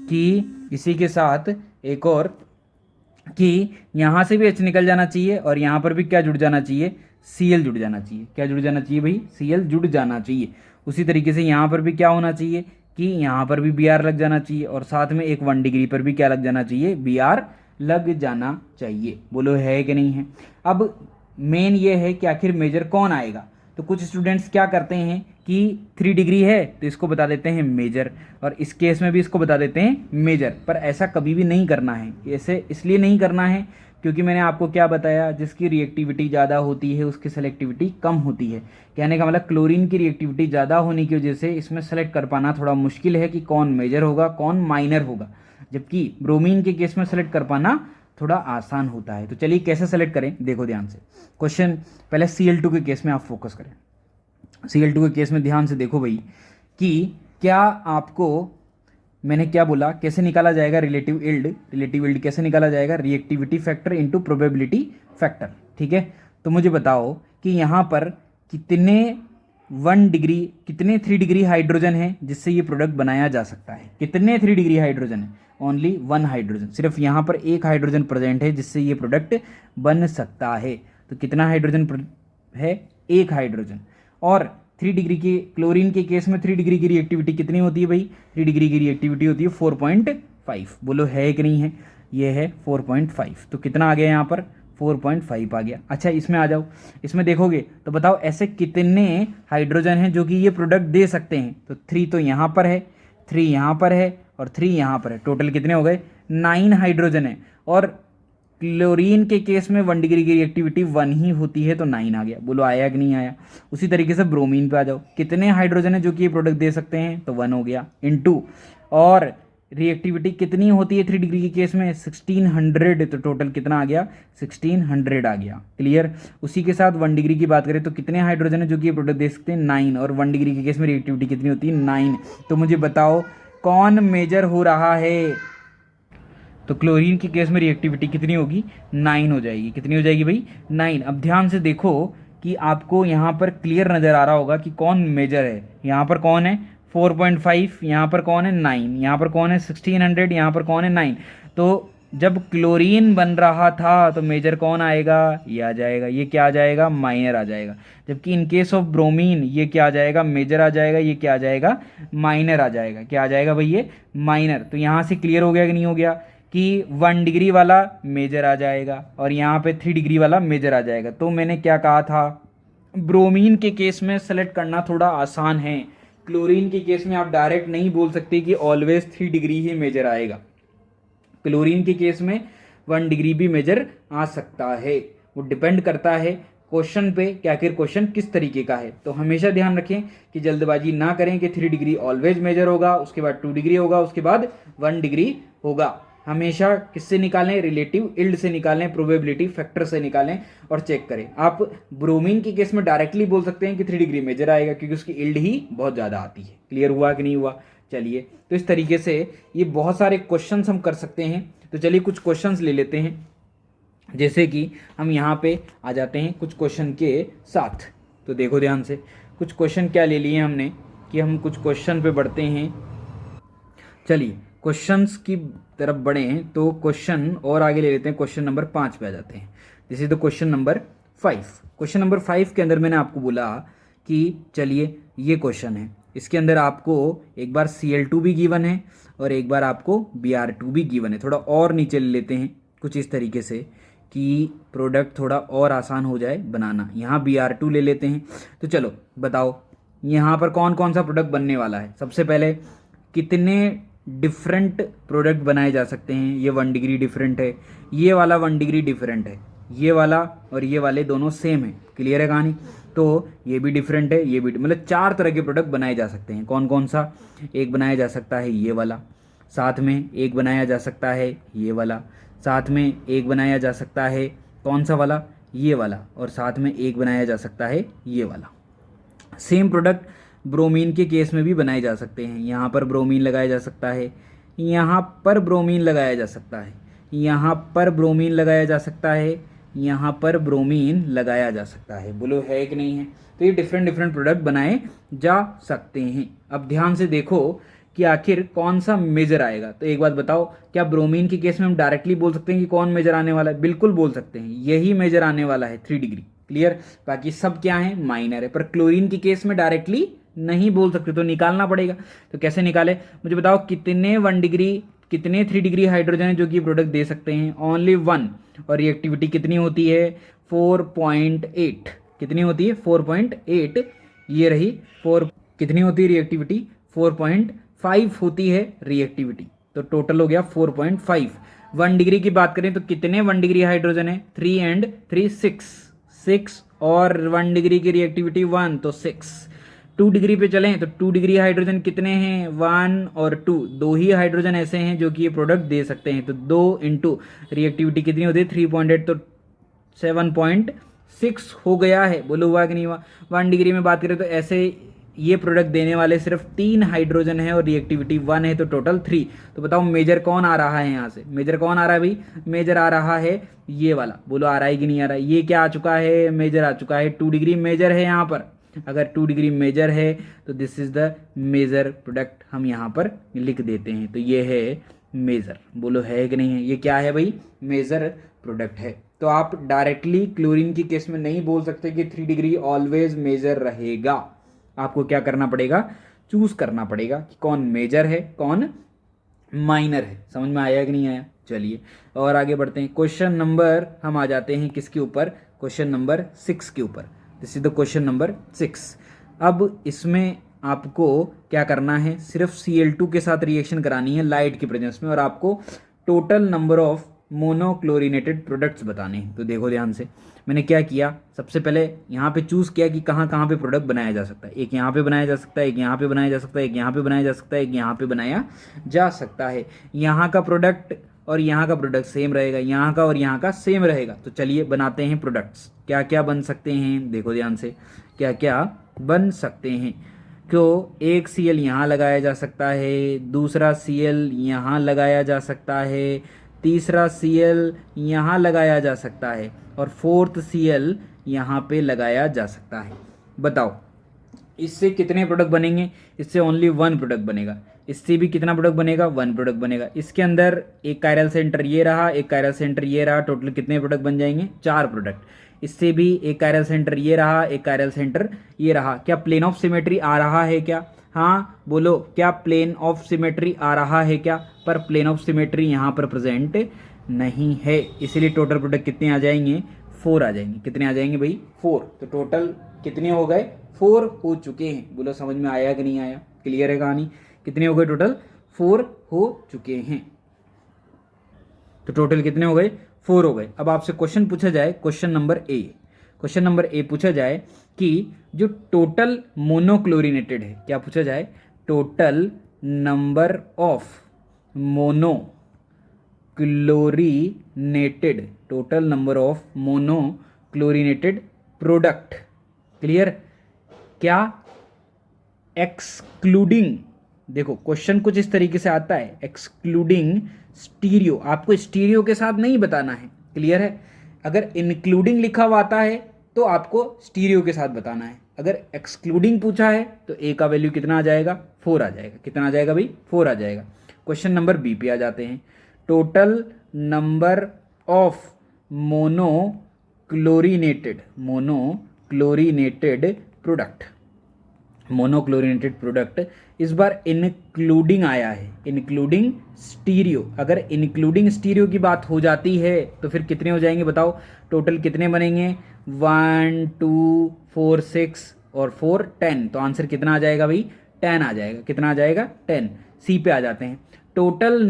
कि इसी के साथ एक और कि यहाँ से भी H निकल जाना चाहिए और यहाँ पर भी क्या जुड़ जाना चाहिए, Cl जुड़ जाना चाहिए। क्या जुड़ जाना चाहिए भाई, Cl जुड़ जाना चाहिए। उसी तरीके से यहाँ पर भी क्या होना चाहिए कि यहाँ पर भी Br लग जाना चाहिए और साथ में एक 1 डिग्री पर भी क्या लग जाना चाहिए, Br लग जाना चाहिए। बोलो है कि नहीं है। अब मेन ये है कि आखिर मेजर कौन आएगा। तो कुछ स्टूडेंट्स क्या करते हैं कि 3 डिग्री है तो इसको बता देते हैं मेजर, और इस केस में भी इसको बता देते हैं मेजर। पर ऐसा कभी भी नहीं करना है। ऐसे इसलिए नहीं करना है क्योंकि मैंने आपको क्या बताया, जिसकी रिएक्टिविटी ज़्यादा होती है उसकी सेलेक्टिविटी कम होती है। कहने का मतलब क्लोरीन की रिएक्टिविटी ज़्यादा होने की वजह से इसमें सेलेक्ट कर पाना थोड़ा मुश्किल है कि कौन मेजर होगा कौन माइनर होगा, जबकि ब्रोमीन के केस में सेलेक्ट कर पाना थोड़ा आसान होता है। तो चलिए कैसे सेलेक्ट करें, देखो ध्यान से। क्वेश्चन पहले Cl2 के केस में आप फोकस करें। Cl2 के केस में ध्यान से देखो भाई कि क्या आपको मैंने क्या बोला, कैसे निकाला जाएगा रिलेटिव इल्ड। रिलेटिव इल्ड कैसे निकाला जाएगा, reactivity factor into probability factor. ठीक है, तो मुझे बताओ कि यहाँ पर कितने 1 डिग्री कितने 3 डिग्री हाइड्रोजन है जिससे ये प्रोडक्ट बनाया जा सकता है। कितने 3 डिग्री हाइड्रोजन है, ओनली 1 हाइड्रोजन। सिर्फ यहाँ पर एक हाइड्रोजन प्रेजेंट है जिससे ये प्रोडक्ट बन सकता है। तो कितना हाइड्रोजन है, एक हाइड्रोजन। और 3 डिग्री के क्लोरीन के केस में 3 डिग्री की रिएक्टिविटी कितनी होती है भाई, 3 डिग्री की रिएक्टिविटी होती है 4.5। बोलो है कि नहीं है, ये है 4.5। तो कितना आ गया यहाँ पर, 4.5 आ गया। अच्छा इसमें आ जाओ, इसमें देखोगे तो बताओ ऐसे कितने हाइड्रोजन हैं जो कि ये प्रोडक्ट दे सकते हैं। तो 3 तो यहाँ पर है, 3 यहाँ पर है और 3 यहाँ पर है। टोटल कितने हो गए, 9 हाइड्रोजन है। और क्लोरीन के केस में 1 डिग्री की रिएक्टिविटी 1 ही होती है, तो 9 आ गया। बोलो आया कि नहीं आया। उसी तरीके से ब्रोमीन पे आ जाओ, कितने हाइड्रोजन है जो कि ये प्रोडक्ट दे सकते हैं, तो 1 हो गया इनटू, और रिएक्टिविटी कितनी होती है 3 डिग्री के केस में, 1600, तो टोटल कितना आ गया, 1600 आ गया। क्लियर। उसी के साथ 1 डिग्री की बात करें तो कितने हाइड्रोजन है जो कि ये प्रोडक्ट दे सकते हैं, 9, और 1 डिग्री के केस में रिएक्टिविटी कितनी होती है, 9। तो मुझे बताओ कौन मेजर हो रहा है। तो क्लोरीन के केस में रिएक्टिविटी कितनी होगी, 9 हो जाएगी। कितनी हो जाएगी भाई, 9। अब ध्यान से देखो कि आपको यहाँ पर क्लियर नज़र आ रहा होगा कि कौन मेजर है। यहाँ पर कौन है 4.5, यहाँ पर कौन है 9, यहाँ पर कौन है 1600, यहाँ पर कौन है 9। तो जब क्लोरीन बन रहा था तो मेजर कौन आएगा, ये आ जाएगा। ये क्या आ जाएगा, माइनर आ जाएगा। जबकि इन केस ऑफ ब्रोमीन ये क्या आ जाएगा, मेजर आ जाएगा। ये क्या आ जाएगा, माइनर आ जाएगा। क्या आ जाएगा भाई, ये माइनर। तो यहाँ से क्लियर हो गया कि नहीं हो गया कि 1 डिग्री वाला मेजर आ जाएगा और यहाँ पे 3 डिग्री वाला मेजर आ जाएगा। तो मैंने क्या कहा था, ब्रोमीन के केस में सेलेक्ट करना थोड़ा आसान है। क्लोरीन के केस में आप डायरेक्ट नहीं बोल सकते कि ऑलवेज 3 डिग्री ही मेजर आएगा। क्लोरीन के केस में 1 डिग्री भी मेजर आ सकता है। वो डिपेंड करता है क्वेश्चन पे कि आखिर क्वेश्चन किस तरीके का है। तो हमेशा ध्यान रखें कि जल्दबाजी ना करें कि 3 डिग्री ऑलवेज मेजर होगा, उसके बाद 2 डिग्री होगा, उसके बाद 1 डिग्री होगा। हमेशा किससे निकालें, रिलेटिव इल्ड से निकालें, प्रोबेबिलिटी फैक्टर से निकालें और चेक करें। आप ब्रोमीन के केस में डायरेक्टली बोल सकते हैं कि 3 डिग्री मेजर आएगा क्योंकि उसकी इल्ड ही बहुत ज़्यादा आती है। क्लियर हुआ कि नहीं हुआ। चलिए, तो इस तरीके से ये बहुत सारे क्वेश्चंस हम कर सकते हैं। तो चलिए कुछ क्वेश्चंस ले लेते हैं, जैसे कि हम यहाँ पे आ जाते हैं कुछ क्वेश्चन के साथ। तो देखो ध्यान से, कुछ क्वेश्चन क्या ले लिए हमने कि हम कुछ क्वेश्चन पे बढ़ते हैं। चलिए क्वेश्चंस की तरफ बढ़े हैं तो क्वेश्चन और आगे ले लेते हैं, क्वेश्चन नंबर 5 पे आ जाते हैं। This is the question number 5। Question number 5 के अंदर मैंने आपको बोला कि चलिए ये क्वेश्चन है, इसके अंदर आपको एक बार Cl2 भी गिवन है और एक बार आपको Br2 भी गिवन है। थोड़ा और नीचे ले लेते हैं कुछ इस तरीके से कि प्रोडक्ट थोड़ा और आसान हो जाए बनाना। यहाँ Br2 ले लेते हैं। तो चलो बताओ यहाँ पर कौन कौन सा प्रोडक्ट बनने वाला है। सबसे पहले कितने डिफरेंट प्रोडक्ट बनाए जा सकते हैं। ये 1 डिग्री डिफरेंट है, ये वाला 1 डिग्री डिफरेंट है, ये वाला और ये वाले दोनों सेम है। क्लियर है कहानी। तो ये भी डिफरेंट है, ये भी, मतलब 4 तरह के प्रोडक्ट बनाए जा सकते हैं। कौन कौन सा, एक बनाया जा सकता है ये वाला, साथ में एक बनाया जा सकता है ये वाला, साथ में एक बनाया जा सकता है कौन सा वाला, ये वाला, और साथ में एक बनाया जा सकता है ये वाला। सेम प्रोडक्ट ब्रोमीन के केस में भी बनाए जा सकते हैं। यहाँ पर ब्रोमीन लगाया जा सकता है, यहाँ पर ब्रोमीन लगाया जा सकता है, यहाँ पर ब्रोमीन लगाया जा सकता है, यहाँ पर ब्रोमीन लगाया जा सकता है। बोलो है कि नहीं है। तो ये डिफरेंट डिफरेंट प्रोडक्ट बनाए जा सकते हैं। अब ध्यान से देखो कि आखिर कौन सा मेजर आएगा। तो एक बात बताओ, क्या ब्रोमीन के केस में हम डायरेक्टली बोल सकते हैं कि कौन मेजर आने वाला है। बिल्कुल बोल सकते हैं, यही मेजर आने वाला है 3 डिग्री। क्लियर। बाकी सब क्या है, माइनर है। पर क्लोरीन के केस में डायरेक्टली नहीं बोल सकते, तो निकालना पड़ेगा। तो कैसे निकाले, मुझे बताओ कितने 1 डिग्री कितने 3 डिग्री हाइड्रोजन है जो कि प्रोडक्ट दे सकते हैं, ओनली 1। और रिएक्टिविटी कितनी होती है 4.8। कितनी होती है 4.8। ये रही 4। कितनी होती है रिएक्टिविटी 4.5 होती है रिएक्टिविटी। तो टोटल हो गया 4.5। 1 डिग्री की बात करें तो कितने 1 डिग्री हाइड्रोजन है, 3 and 3 6 और 1 डिग्री की रिएक्टिविटी 1, तो 6। 2 डिग्री पे चलें तो 2 डिग्री हाइड्रोजन कितने हैं, 1 और 2, 2 ही हाइड्रोजन ऐसे हैं जो कि ये प्रोडक्ट दे सकते हैं। तो 2 इंटू रिएक्टिविटी कितनी होती है 3.8, तो 7.6 हो गया है। बोलो हुआ कि नहीं हुआ। 1 डिग्री में बात करें तो ऐसे ये प्रोडक्ट देने वाले सिर्फ 3 हाइड्रोजन है और रिएक्टिविटी 1 है, तो टोटल 3। तो बताओ मेजर कौन आ रहा है यहाँ से, मेजर कौन आ रहा है भाई, मेजर आ रहा है ये वाला। बोलो आ रहा है कि नहीं आ रहा है। ये क्या आ चुका है, मेजर आ चुका है। 2 डिग्री मेजर है यहाँ पर। अगर 2 डिग्री मेजर है तो this is the major product, हम यहाँ पर लिख देते हैं। तो ये है मेजर। बोलो है कि नहीं है। ये क्या है भाई, मेजर प्रोडक्ट है। तो आप डायरेक्टली क्लोरीन की केस में नहीं बोल सकते कि 3 डिग्री ऑलवेज मेजर रहेगा। आपको क्या करना पड़ेगा, चूज करना पड़ेगा कि कौन मेजर है कौन माइनर है। समझ में आया कि नहीं आया। चलिए और आगे बढ़ते हैं। क्वेश्चन नंबर हम आ जाते हैं किसके ऊपर, क्वेश्चन नंबर 6 के ऊपर। This is the question number 6। अब इसमें आपको क्या करना है, सिर्फ Cl2 के साथ रिएक्शन करानी है लाइट की प्रेजेंस में, और आपको total number of monochlorinated products बताने हैं। तो देखो ध्यान से, मैंने क्या किया, सबसे पहले यहाँ पे चूज़ किया कि कहाँ कहाँ पे प्रोडक्ट बनाया जा सकता है। एक यहाँ पे बनाया जा सकता है, एक यहाँ पे बनाया जा सकता है, एक यहाँ पे बनाया जा सकता है, एक यहाँ पे बनाया जा सकता है। यहाँ का प्रोडक्ट और यहाँ का प्रोडक्ट सेम रहेगा, यहाँ का और यहाँ का सेम रहेगा। तो चलिए बनाते हैं प्रोडक्ट्स। क्या क्या बन सकते हैं, देखो ध्यान से, क्या क्या बन सकते हैं। तो एक Cl यहाँ लगाया जा सकता है, दूसरा Cl यहाँ लगाया जा सकता है, तीसरा Cl यहाँ लगाया जा सकता है और फोर्थ Cl यहाँ पे लगाया जा सकता है। बताओ इससे कितने प्रोडक्ट बनेंगे? इससे ओनली वन प्रोडक्ट बनेगा। इससे भी कितना प्रोडक्ट बनेगा? वन प्रोडक्ट बनेगा। इसके अंदर एक कायरल सेंटर ये रहा, एक कायरल सेंटर ये रहा, टोटल कितने प्रोडक्ट बन जाएंगे? चार प्रोडक्ट। इससे भी एक कायरल सेंटर ये रहा, एक कायरल सेंटर ये रहा। क्या प्लेन ऑफ सिमेट्री आ रहा है क्या? हाँ बोलो, क्या प्लेन ऑफ सिमेट्री आ रहा है क्या? पर प्लेन ऑफ सिमेट्री यहाँ पर प्रेजेंट नहीं है, इसीलिए टोटल प्रोडक्ट कितने आ जाएंगे? 4 आ जाएंगे। कितने आ जाएंगे भाई? 4। तो टोटल कितने हो गए? 4 हो चुके हैं। बोलो समझ में आया कि नहीं आया? क्लियर है कहानी? कितने हो गए टोटल? 4 हो चुके हैं। तो टोटल कितने हो गए? 4 हो गए। अब आपसे क्वेश्चन पूछा जाए, क्वेश्चन नंबर ए पूछा जाए कि जो टोटल मोनोक्लोरिनेटेड है, क्या पूछा जाए? Total number of monochlorinated, total number of monochlorinated product. Clear? क्या एक्सक्लूडिंग, देखो क्वेश्चन कुछ इस तरीके से आता है, एक्सक्लूडिंग स्टीरियो। आपको स्टीरियो के साथ नहीं बताना है। क्लियर है? अगर इंक्लूडिंग लिखा हुआ आता है तो आपको स्टीरियो के साथ बताना है। अगर एक्सक्लूडिंग पूछा है तो ए का वैल्यू कितना आ जाएगा? 4 आ जाएगा। कितना आ जाएगा भाई? 4 आ जाएगा। क्वेश्चन नंबर बी पे आ जाते हैं। Total number of monochlorinated product, monochlorinated product, इस बार इंक्लूडिंग आया है, इंक्लूडिंग स्टीरियो। अगर इंक्लूडिंग स्टीरियो की बात हो जाती है तो फिर कितने हो जाएंगे बताओ? टोटल कितने बनेंगे? 1 2 4 6 और 4 10। तो आंसर कितना आ जाएगा भाई? 10 आ जाएगा। कितना आ जाएगा? 10। सी पे आ जाते हैं। Total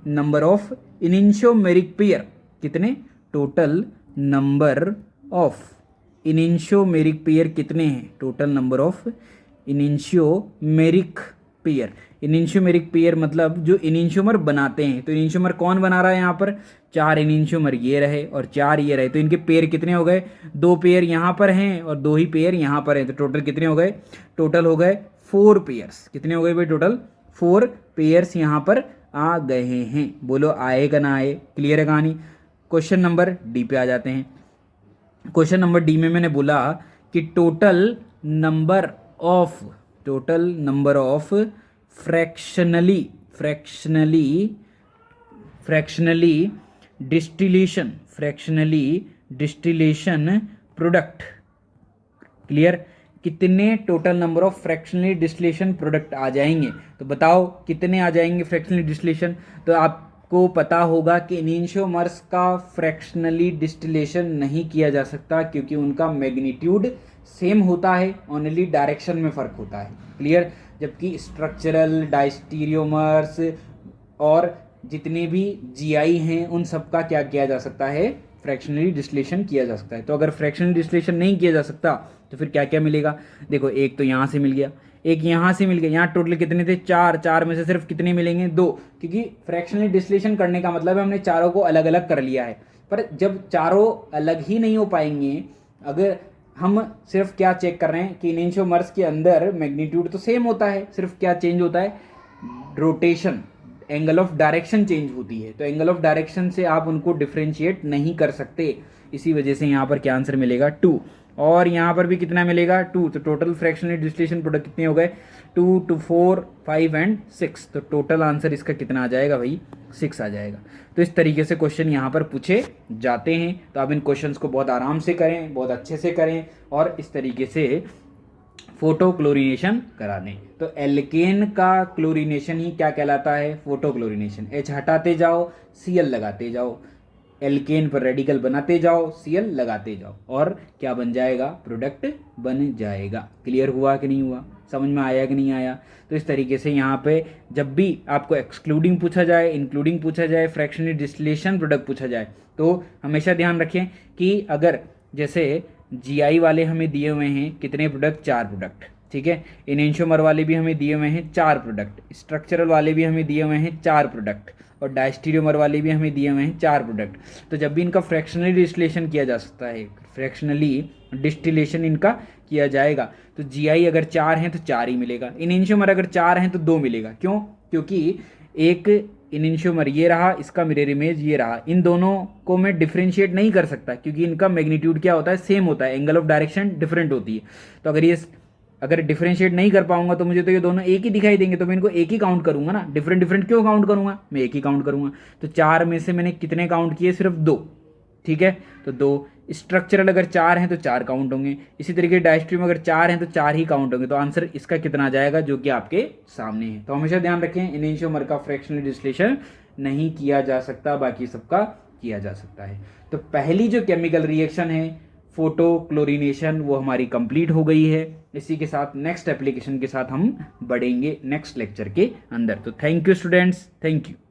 number of enantiomeric pair, कितने? Total number of enantiomeric pair कितने हैं? Total number of enantiomeric pair. Enantiomeric pair मतलब जो इनिंशियोमर बनाते हैं। तो इनिंशियोमर कौन बना रहा है यहाँ पर? 4 इनिंशियोमर ये रहे और 4 ये रहे। तो इनके पेयर कितने हो गए? 2 पेयर यहाँ पर हैं और 2 ही पेयर यहाँ पर हैं। तो टोटल कितने हो गए? टोटल हो गए 4 पेयर्स। कितने हो गए भाई? टोटल 4 पेयर्स यहाँ पर आ गए हैं। बोलो आएगा ना आए? क्लियर है कहानी? क्वेश्चन नंबर डी पे आ जाते हैं। क्वेश्चन नंबर डी में मैंने बोला कि total number of fractionally distillation product. Clear? कितने total number of fractionally distillation product आ जाएंगे? तो बताओ कितने आ जाएंगे फ्रैक्शनली डिस्टिलेशन? तो आपको पता होगा कि इनिंशियोमर्स का फ्रैक्शनली डिस्टिलेशन नहीं किया जा सकता क्योंकि उनका मैग्नीट्यूड सेम होता है, ओनली डायरेक्शन में फ़र्क होता है। क्लियर? जबकि स्ट्रक्चरल, डायस्टीरियोमर्स और जितने भी जीआई हैं उन सब का क्या किया जा सकता है? फ्रैक्शनली डिस्टिलेशन किया जा सकता है। तो अगर फ्रैक्शनली डिस्टिलेशन नहीं किया जा सकता तो फिर क्या क्या मिलेगा? देखो एक तो यहाँ से मिल गया, एक यहाँ से मिल गया। यहाँ टोटल कितने थे? 4 में से सिर्फ कितने मिलेंगे? 2, क्योंकि फ्रैक्शनली डिस्टिलेशन करने का मतलब है हमने चारों को अलग अलग कर लिया है। पर जब चारों अलग ही नहीं हो पाएंगे, अगर हम सिर्फ क्या चेक कर रहे हैं कि इनिंशियोमर्स के अंदर मैग्नीट्यूड तो सेम होता है, सिर्फ क्या चेंज होता है? Rotation, angle of direction change होती है। तो एंगल ऑफ डायरेक्शन से आप उनको डिफ्रेंशिएट नहीं कर सकते। इसी वजह से यहाँ पर क्या आंसर मिलेगा? 2। और यहाँ पर भी कितना मिलेगा? 2। तो टोटल फ्रैक्शनली डिस्टिलेशन प्रोडक्ट कितने हो गए? 2 2 4 5 एंड 6। तो टोटल आंसर इसका कितना आ जाएगा भाई? 6 आ जाएगा। तो इस तरीके से क्वेश्चन यहाँ पर पूछे जाते हैं। तो आप इन क्वेश्चंस को बहुत आराम से करें, बहुत अच्छे से करें और इस तरीके से फोटो क्लोरिनेशन करा दें। तो एल्केन का क्लोरिनेशन ही क्या कहलाता है? Photo chlorination. H हटाते जाओ, Cl लगाते जाओ, एल्केन पर रेडिकल बनाते जाओ, Cl लगाते जाओ और क्या बन जाएगा? प्रोडक्ट बन जाएगा। क्लियर हुआ कि नहीं हुआ? समझ में आया कि नहीं आया। तो इस तरीके से यहाँ पे जब भी आपको एक्सक्लूडिंग पूछा जाए, इंक्लूडिंग पूछा जाए, फ्रैक्शनली डिस्टिलेशन प्रोडक्ट पूछा जाए, तो हमेशा ध्यान रखें कि अगर जैसे जीआई वाले हमें दिए हुए हैं कितने प्रोडक्ट, 4 प्रोडक्ट, ठीक है, इनेंशियोमर वाले भी हमें दिए हुए हैं 4 प्रोडक्ट, स्ट्रक्चरल वाले भी हमें दिए हुए हैं 4 प्रोडक्ट, और डायस्टीरियोमर वाले भी हमें दिए हुए हैं 4 प्रोडक्ट। तो जब भी इनका फ्रैक्शनली डिस्टिलेशन किया जा सकता है, फ्रैक्शनली डिस्टिलेशन इनका किया जाएगा, तो जीआई अगर 4 हैं तो 4 ही मिलेगा, इनेंशियोमर अगर 4 हैं तो 2 मिलेगा। क्यों? क्योंकि एक इनेंशियोमर ये रहा, इसका मिरर इमेज ये रहा, इन दोनों को मैं डिफ्रेंशिएट नहीं कर सकता क्योंकि इनका मैग्नीट्यूड क्या होता है, सेम होता है, एंगल ऑफ डायरेक्शन डिफरेंट होती है। तो अगर डिफरेंशिएट नहीं कर पाऊंगा तो मुझे तो ये दोनों एक ही दिखाई देंगे, तो मैं इनको एक ही काउंट करूंगा ना, डिफरेंट डिफरेंट क्यों काउंट करूंगा, मैं एक ही काउंट करूंगा। तो 4 में से मैंने कितने काउंट किए, सिर्फ 2, ठीक है, तो 2। स्ट्रक्चरल अगर 4 हैं तो 4 काउंट होंगे, इसी तरीके डायस्ट्रीम अगर 4 हैं तो 4 ही काउंट होंगे। तो आंसर इसका कितना आ जाएगा, जो कि आपके सामने है। तो हमेशा ध्यान रखें इनेंशियोमर का फ्रैक्शनल डिस्टिलेशन नहीं किया जा सकता, बाकी सबका किया जा सकता है। तो पहली जो केमिकल रिएक्शन है फोटो क्लोरीनेशन, वो हमारी कंप्लीट हो गई है। इसी के साथ नेक्स्ट एप्लीकेशन के साथ हम बढ़ेंगे नेक्स्ट लेक्चर के अंदर। तो thank you students, thank you.